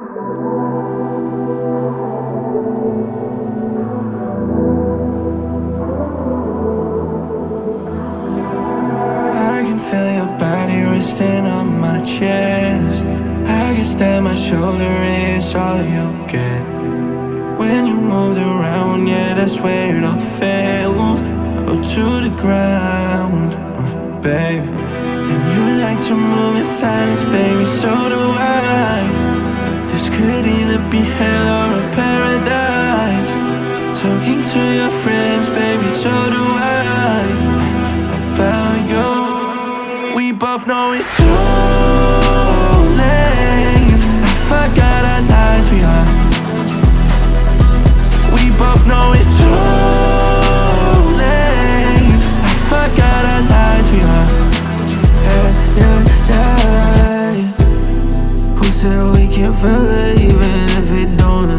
I can feel your body resting on my chest. I guess that my shoulder is all you get. When you moved around, yeah, that's where it all fell. Oh, to the ground, baby. And you like to move in silence, baby, so do I. This could either be hell or a paradise. Talking to your friends, baby, so do I. About you, we both know it's too late. I forgot I lied to you. We both know it's too late. I forgot I lied to you. Yeah, yeah, yeah. Who said we can't feel it even if it don't